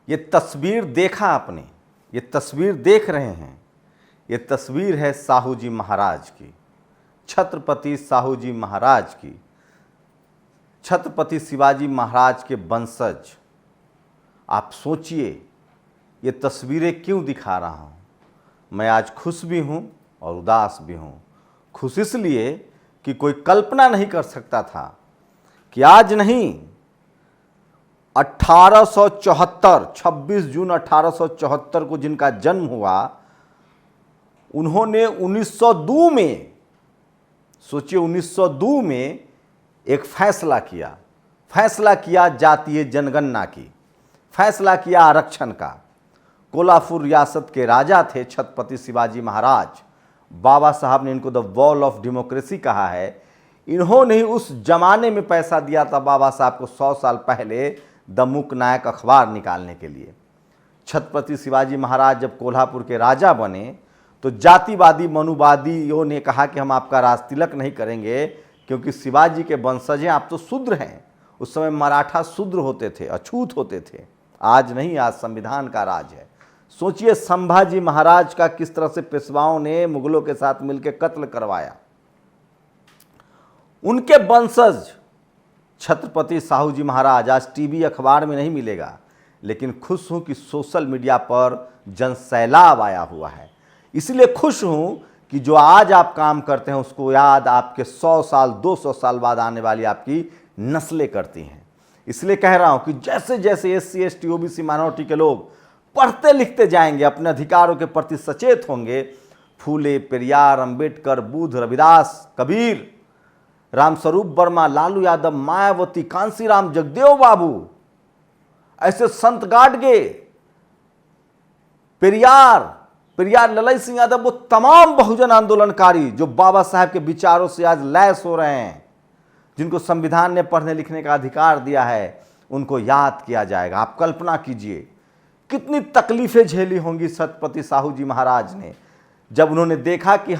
ये तस्वीर देखा आपने, ये तस्वीर देख रहे हैं, ये तस्वीर है साहू जी महाराज की, छत्रपति साहू जी महाराज की, छत्रपति शिवाजी महाराज के वंशज। आप सोचिए ये तस्वीरें क्यों दिखा रहा हूँ। मैं आज खुश भी हूँ और उदास भी हूँ। खुश इसलिए कि कोई कल्पना नहीं कर सकता था कि आज नहीं 1874 26 जून 1874 को जिनका जन्म हुआ, उन्होंने 1902 में, सोचिए 1902 में एक फैसला किया जातीय जनगणना की, फैसला किया आरक्षण का। कोल्हापुर रियासत के राजा थे छत्रपति शिवाजी महाराज। बाबा साहब ने इनको द वॉल ऑफ डेमोक्रेसी कहा है। इन्होंने ही उस जमाने में पैसा दिया था बाबा साहब को 100 साल पहले द मूक नायक अखबार निकालने के लिए। छत्रपति शिवाजी महाराज जब कोल्हापुर के राजा बने तो जातिवादी मनुवादियों ने कहा कि हम आपका राज तिलक नहीं करेंगे क्योंकि शिवाजी के वंशज हैं, आप तो शूद्र हैं। उस समय मराठा शूद्र होते थे, अछूत होते थे। आज नहीं, आज संविधान का राज है। सोचिए संभाजी महाराज का किस तरह से पेशवाओं ने मुगलों के साथ मिलकर कत्ल करवाया। उनके वंशज छत्रपति साहू जी महाराज आज टीवी अखबार में नहीं मिलेगा, लेकिन खुश हूं कि सोशल मीडिया पर जनसैलाब आया हुआ है। इसलिए खुश हूं कि जो आज आप काम करते हैं उसको याद आपके 100 साल 200 साल बाद आने वाली आपकी नस्लें करती हैं। इसलिए कह रहा हूं कि जैसे जैसे SC ST OBC माइनॉरिटी के लोग पढ़ते लिखते जाएंगे, अपने अधिकारों के प्रति सचेत होंगे, फूले, पेरियार, अंबेडकर, बुद्ध, रविदास, कबीर, रामस्वरूप वर्मा, लालू यादव, मायावती, कांसीराम, जगदेव बाबू, ऐसे संत गाडगे, पेरियार ललई सिंह यादव, वो तमाम बहुजन आंदोलनकारी जो बाबा साहब के विचारों से आज लैस हो रहे हैं, जिनको संविधान ने पढ़ने लिखने का अधिकार दिया है, उनको याद किया जाएगा। आप कल्पना कीजिए कितनी तकलीफें झेली होंगी छत्रपति साहू जी महाराज ने जब उन्होंने देखा कि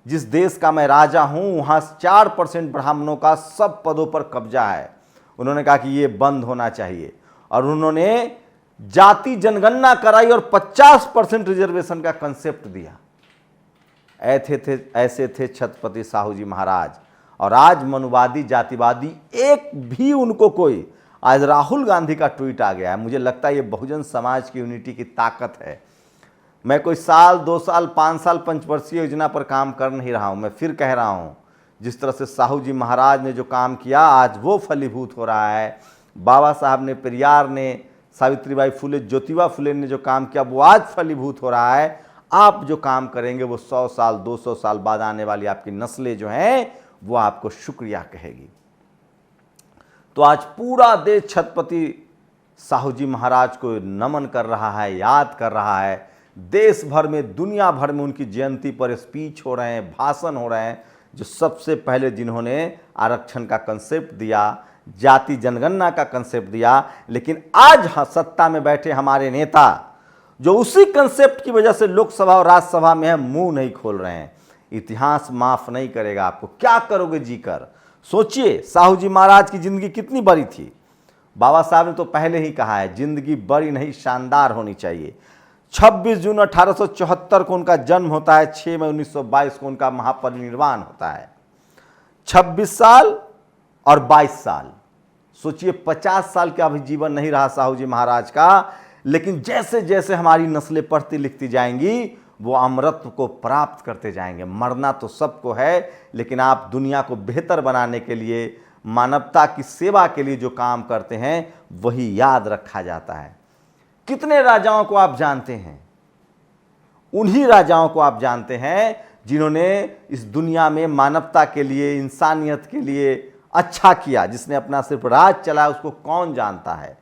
जिस देश का मैं राजा हूं वहां 4% ब्राह्मणों का सब पदों पर कब्जा है। उन्होंने कहा कि ये बंद होना चाहिए और उन्होंने जाति जनगणना कराई और 50% रिजर्वेशन का कंसेप्ट दिया। ऐसे थे छत्रपति साहू जी महाराज। और आज मनुवादी जातिवादी एक भी उनको कोई, आज राहुल गांधी का ट्वीट आ गया है। मुझे लगता है ये बहुजन समाज की यूनिटी की ताकत है। मैं कोई साल 2 साल 5 साल पंचवर्षीय योजना पर काम कर नहीं रहा हूं। मैं फिर कह रहा हूं, जिस तरह से साहू जी महाराज ने जो काम किया आज वो फलीभूत हो रहा है। बाबा साहब ने, पेरियार ने, सावित्रीबाई फुले, ज्योतिबा फुले ने जो काम किया वो आज फलीभूत हो रहा है। आप जो काम करेंगे वो 100 साल 200 साल बाद आने वाली आपकी नस्लें जो हैं वो आपको शुक्रिया कहेगी। तो आज पूरा देश छत्रपति साहू जी महाराज को नमन कर रहा है, याद कर रहा है। देश भर में, दुनिया भर में उनकी जयंती पर स्पीच हो रहे हैं, भाषण हो रहे हैं। जो सबसे पहले जिन्होंने आरक्षण का कंसेप्ट दिया, जाति जनगणना का कंसेप्ट दिया, लेकिन आज सत्ता में बैठे हमारे नेता जो उसी कंसेप्ट की वजह से लोकसभा और राज्यसभा में है, मुंह नहीं खोल रहे हैं। इतिहास माफ नहीं करेगा आपको। क्या करोगे जीकर? सोचिए साहू जी महाराज की जिंदगी कितनी बड़ी थी। बाबा साहब ने तो पहले ही कहा है जिंदगी बड़ी नहीं शानदार होनी चाहिए। 26 जून 1874 को उनका जन्म होता है, 6 मई 1922 को उनका महापरिनिर्वाण होता है। 26 साल और 22 साल, सोचिए 50 साल का अभी जीवन नहीं रहा साहू जी महाराज का। लेकिन जैसे जैसे हमारी नस्लें पढ़ती लिखती जाएंगी वो अमरत्व को प्राप्त करते जाएंगे। मरना तो सबको है, लेकिन आप दुनिया को बेहतर बनाने के लिए, मानवता की सेवा के लिए जो काम करते हैं वही याद रखा जाता है। कितने राजाओं को आप जानते हैं? उन्हीं राजाओं को आप जानते हैं जिन्होंने इस दुनिया में मानवता के लिए, इंसानियत के लिए अच्छा किया। जिसने अपना सिर्फ राज चलाया उसको कौन जानता है?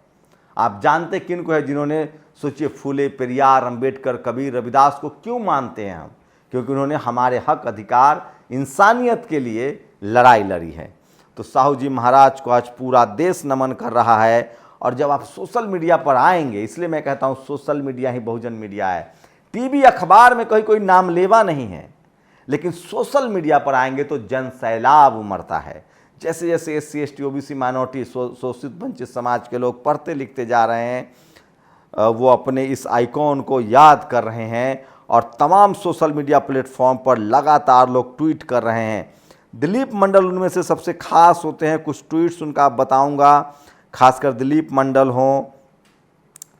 आप जानते किन को है जिन्होंने, सोचिए फूले, पेरियार, अंबेडकर, कबीर, रविदास को क्यों मानते हैं हम? क्योंकि उन्होंने हमारे हक अधिकार, इंसानियत के लिए लड़ाई लड़ी है। तो साहू जी महाराज को आज पूरा देश नमन कर रहा है। और जब आप सोशल मीडिया पर आएंगे, इसलिए मैं कहता हूं सोशल मीडिया ही बहुजन मीडिया है। टीवी अखबार में कोई नाम लेवा नहीं है, लेकिन सोशल मीडिया पर आएंगे तो जन सैलाब उमड़ता है। जैसे जैसे SC ST OBC माइनॉरिटी, शोषित वंचित समाज के लोग पढ़ते लिखते जा रहे हैं, वो अपने इस आइकॉन को याद कर रहे हैं और तमाम सोशल मीडिया प्लेटफॉर्म पर लगातार लोग ट्वीट कर रहे हैं। दिलीप मंडल उनमें से सबसे खास होते हैं। कुछ ट्वीट्स उनका आप बताऊंगा, खासकर दिलीप मंडल हों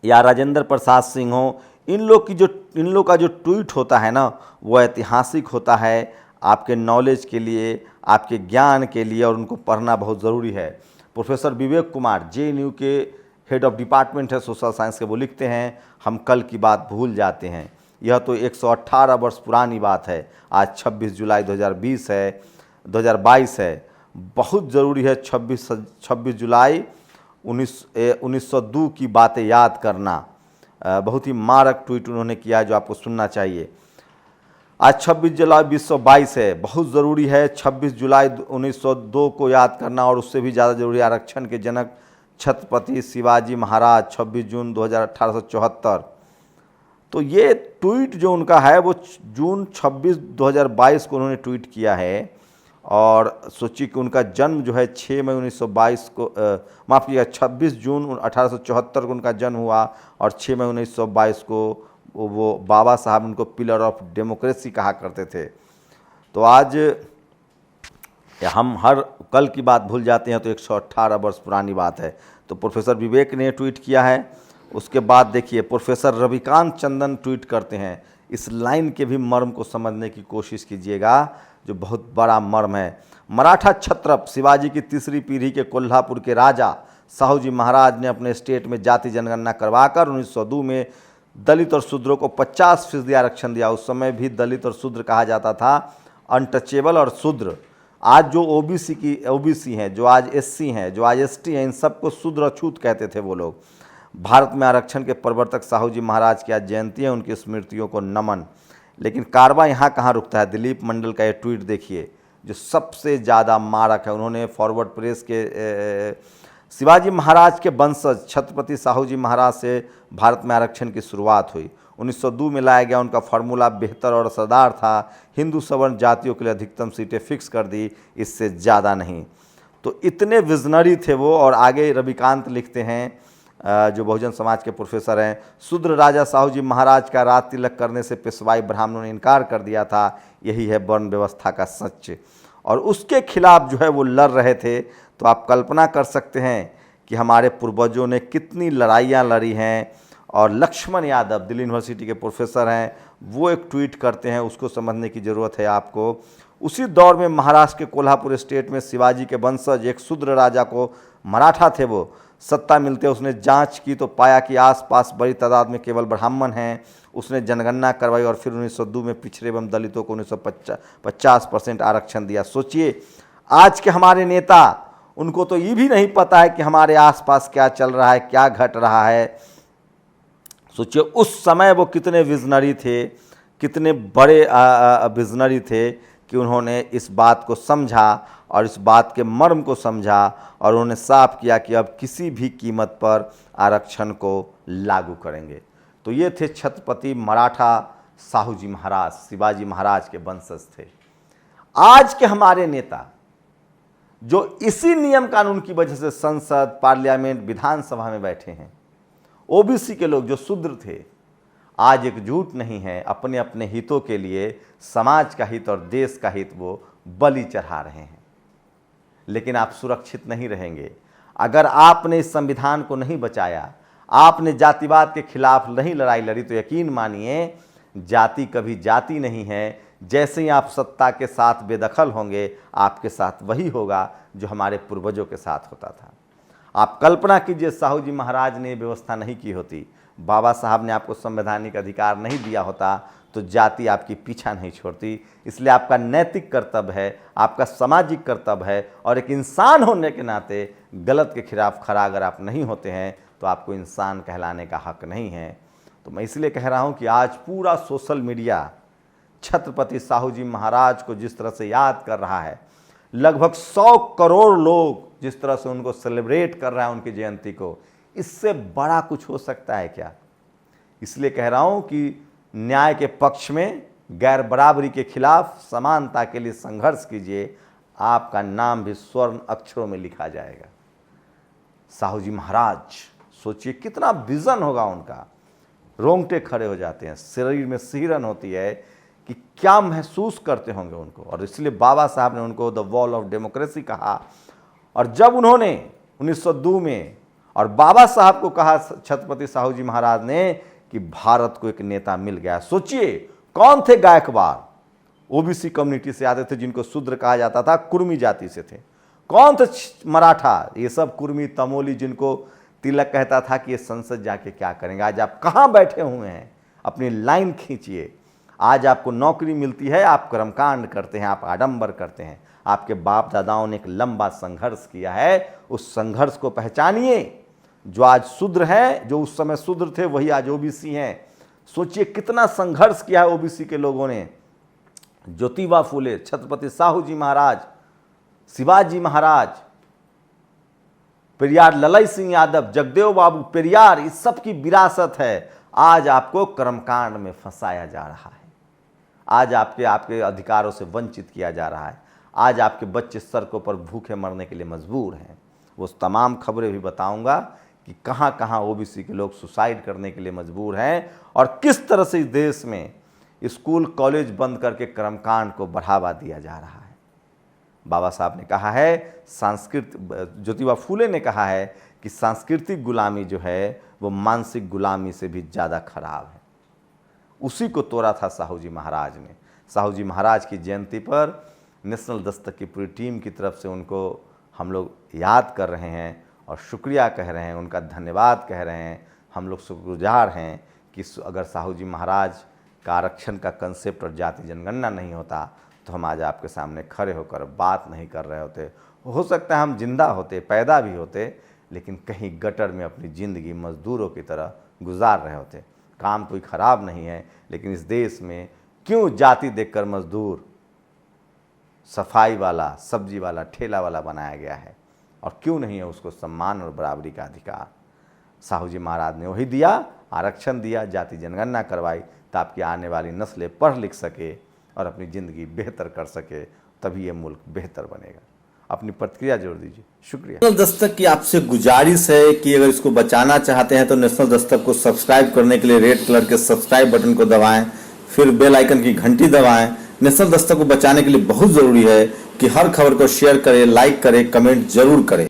या राजेंद्र प्रसाद सिंह हों, इन लोग का जो ट्वीट होता है ना, वो ऐतिहासिक होता है आपके नॉलेज के लिए, आपके ज्ञान के लिए, और उनको पढ़ना बहुत ज़रूरी है। प्रोफेसर विवेक कुमार JNU के हेड ऑफ डिपार्टमेंट है सोशल साइंस के, वो लिखते हैं, हम कल की बात भूल जाते हैं। यह तो 118 वर्ष पुरानी बात है। आज 26 जुलाई 2022 है। बहुत ज़रूरी है 26 जुलाई 1902 की बातें याद करना। बहुत ही मारक ट्वीट उन्होंने किया है जो आपको सुनना चाहिए। आज 26 जुलाई 2022 है। बहुत ज़रूरी है 26 जुलाई 1902 को याद करना, और उससे भी ज़्यादा ज़रूरी आरक्षण के जनक छत्रपति शिवाजी महाराज 26 जून 1874। तो ये ट्वीट जो उनका है वो जून 26 2022 को उन्होंने ट्वीट किया है। और सोचिए कि उनका जन्म जो है 6 मई 1922 को माफ़ कीजिएगा 26 जून 1874 को उनका जन्म हुआ, और 6 मई 1922 को वो बाबा साहब उनको पिलर ऑफ डेमोक्रेसी कहा करते थे। तो आज हम हर कल की बात भूल जाते हैं, तो 118 वर्ष पुरानी बात है। तो प्रोफेसर विवेक ने ट्वीट किया है। उसके बाद देखिए प्रोफेसर रविकांत चंदन ट्वीट करते हैं। इस लाइन के भी मर्म को समझने की कोशिश कीजिएगा, जो बहुत बड़ा मर्म है। मराठा क्षत्रप शिवाजी की तीसरी पीढ़ी के कोल्हापुर के राजा साहूजी महाराज ने अपने स्टेट में जाति जनगणना करवाकर 1902 में दलित और शूद्रों को 50% आरक्षण दिया। उस समय भी दलित और शूद्र कहा जाता था, अनटचेबल और शूद्र। आज जो ओबीसी हैं, जो आज SC हैं, जो आज ST हैं, इन सबको शूद्र अछूत कहते थे वो लोग। भारत में आरक्षण के प्रवर्तक साहूजी महाराज की आज जयंती है, उनकी स्मृतियों को नमन। लेकिन कारवां यहाँ कहाँ रुकता है। दिलीप मंडल का ये ट्वीट देखिए जो सबसे ज़्यादा मारक है। उन्होंने फॉरवर्ड प्रेस के शिवाजी महाराज के वंशज छत्रपति साहूजी महाराज से भारत में आरक्षण की शुरुआत हुई। 1902 में लाया गया उनका फार्मूला बेहतर और असरदार था। हिंदू सवर्ण जातियों के लिए अधिकतम सीटें फिक्स कर दी, इससे ज़्यादा नहीं। तो इतने विजनरी थे वो। और आगे रविकांत लिखते हैं, जो बहुजन समाज के प्रोफेसर हैं, शूद्र राजा साहूजी महाराज का राज तिलक करने से पेशवाई ब्राह्मणों ने इनकार कर दिया था। यही है वर्ण व्यवस्था का सच, और उसके खिलाफ जो है वो लड़ रहे थे। तो आप कल्पना कर सकते हैं कि हमारे पूर्वजों ने कितनी लड़ाइयाँ लड़ी हैं। और लक्ष्मण यादव दिल्ली यूनिवर्सिटी के प्रोफेसर हैं, वो एक ट्वीट करते हैं, उसको समझने की ज़रूरत है आपको। उसी दौर में महाराष्ट्र के कोल्हापुर स्टेट में शिवाजी के वंशज एक शूद्र राजा को, मराठा थे वो, सत्ता मिलते उसने जांच की तो पाया कि आसपास बड़ी तादाद में केवल ब्राह्मण हैं। उसने जनगणना करवाई और फिर 1902 में पिछड़े एवं दलितों को 50% आरक्षण दिया। सोचिए आज के हमारे नेता, उनको तो ये भी नहीं पता है कि हमारे आसपास क्या चल रहा है, क्या घट रहा है। सोचिए उस समय वो कितने विजनरी थे, कितने बड़े विजनरी थे कि उन्होंने इस बात को समझा और इस बात के मर्म को समझा, और उन्होंने साफ किया कि अब किसी भी कीमत पर आरक्षण को लागू करेंगे। तो ये थे छत्रपति मराठा साहूजी महाराज, शिवाजी महाराज के वंशज थे। आज के हमारे नेता जो इसी नियम कानून की वजह से संसद, पार्लियामेंट, विधानसभा में बैठे हैं, ओबीसी के लोग जो शूद्र थे, आज एकजुट नहीं है। अपने अपने हितों के लिए समाज का हित और देश का हित वो बलि चढ़ा रहे हैं। लेकिन आप सुरक्षित नहीं रहेंगे अगर आपने इस संविधान को नहीं बचाया, आपने जातिवाद के खिलाफ नहीं लड़ाई लड़ी। तो यकीन मानिए जाति कभी जाति नहीं है। जैसे ही आप सत्ता के साथ बेदखल होंगे, आपके साथ वही होगा जो हमारे पूर्वजों के साथ होता था। आप कल्पना कीजिए साहूजी महाराज ने व्यवस्था नहीं की होती, बाबा साहब ने आपको संवैधानिक अधिकार नहीं दिया होता, तो जाति आपकी पीछा नहीं छोड़ती। इसलिए आपका नैतिक कर्तव्य है, आपका सामाजिक कर्तव्य है, और एक इंसान होने के नाते गलत के खिलाफ खड़ा अगर आप नहीं होते हैं तो आपको इंसान कहलाने का हक नहीं है। तो मैं इसलिए कह रहा हूं कि आज पूरा सोशल मीडिया छत्रपति साहूजी महाराज को जिस तरह से याद कर रहा है, लगभग 100 करोड़ लोग जिस तरह से उनको सेलिब्रेट कर रहा है उनकी जयंती को, इससे बड़ा कुछ हो सकता है क्या? इसलिए कह रहा हूं कि न्याय के पक्ष में, गैर बराबरी के खिलाफ, समानता के लिए संघर्ष कीजिए। आपका नाम भी स्वर्ण अक्षरों में लिखा जाएगा। साहूजी महाराज, सोचिए कितना विजन होगा उनका। रोंगटे खड़े हो जाते हैं, शरीर में सिहरन होती है कि क्या महसूस करते होंगे उनको। और इसलिए बाबा साहब ने उनको द वॉल ऑफ डेमोक्रेसी कहा। और जब उन्होंने 1902 में और बाबा साहब को कहा छत्रपति साहू जी महाराज ने कि भारत को एक नेता मिल गया। सोचिए कौन थे गायकवाड़, ओबीसी कम्युनिटी से आते थे, जिनको शूद्र कहा जाता था, कुर्मी जाति से थे। कौन थे मराठा, ये सब कुर्मी तमोली, जिनको तिलक कहता था कि ये संसद जाके क्या करेंगे। आज आप कहाँ बैठे हुए हैं, अपनी लाइन खींचिए। आज आपको नौकरी मिलती है, आप कर्मकांड करते हैं, आप आडंबर करते हैं। आपके बाप दादाओं ने एक लंबा संघर्ष किया है, उस संघर्ष को पहचानिए। जो आज शूद्र हैं, जो उस समय शूद्र थे, वही आज ओबीसी हैं। सोचिए कितना संघर्ष किया है ओबीसी के लोगों ने। ज्योतिबा फूले, छत्रपति साहू जी महाराज, शिवाजी महाराज, पेरियार ललई सिंह यादव, जगदेव बाबू, पेरियार, इस सब की विरासत है। आज आपको कर्मकांड में फंसाया जा रहा है। आज आपके अधिकारों से वंचित किया जा रहा है। आज आपके बच्चे सड़कों पर भूखे मरने के लिए मजबूर हैं। वो तमाम खबरें भी बताऊंगा कि कहां कहां ओबीसी के लोग सुसाइड करने के लिए मजबूर हैं और किस तरह से इस देश में स्कूल कॉलेज बंद करके कर्मकांड को बढ़ावा दिया जा रहा है। बाबा साहब ने कहा है, ज्योतिबा फूले ने कहा है कि सांस्कृतिक गुलामी जो है वो मानसिक गुलामी से भी ज़्यादा खराब है। उसी को तोड़ा था साहू जी महाराज ने। साहू जी महाराज की जयंती पर नेशनल दस्तक की पूरी टीम की तरफ से उनको हम लोग याद कर रहे हैं और शुक्रिया कह रहे हैं, उनका धन्यवाद कह रहे हैं। हम लोग शुक्रगुजार हैं कि अगर साहू जी महाराज का आरक्षण का कंसेप्ट और जाति जनगणना नहीं होता तो हम आज आपके सामने खड़े होकर बात नहीं कर रहे होते। हो सकता है हम जिंदा होते, पैदा भी होते, लेकिन कहीं गटर में अपनी ज़िंदगी मजदूरों की तरह गुजार रहे होते। काम कोई ख़राब नहीं है, लेकिन इस देश में क्यों जाति देखकर मजदूर सफाई वाला, सब्जी वाला, ठेला वाला बनाया गया है, और क्यों नहीं है उसको सम्मान और बराबरी का अधिकार। साहू जी महाराज ने वही दिया, आरक्षण दिया, जाति जनगणना करवाई ताकि आने वाली नस्लें पढ़ लिख सके और अपनी ज़िंदगी बेहतर कर सके, तभी ये मुल्क बेहतर बनेगा। अपनी प्रतिक्रिया जोड़ दीजिए। शुक्रिया। नेशनल दस्तक की आपसे गुजारिश है कि अगर इसको बचाना चाहते हैं तो नेशनल दस्तक को सब्सक्राइब करने के लिए रेड कलर के सब्सक्राइब बटन को दबाएं, फिर बेल आइकन की घंटी दबाएं। नेशनल दस्तक को बचाने के लिए बहुत ज़रूरी है कि हर खबर को शेयर करें, लाइक करें, कमेंट जरूर करें।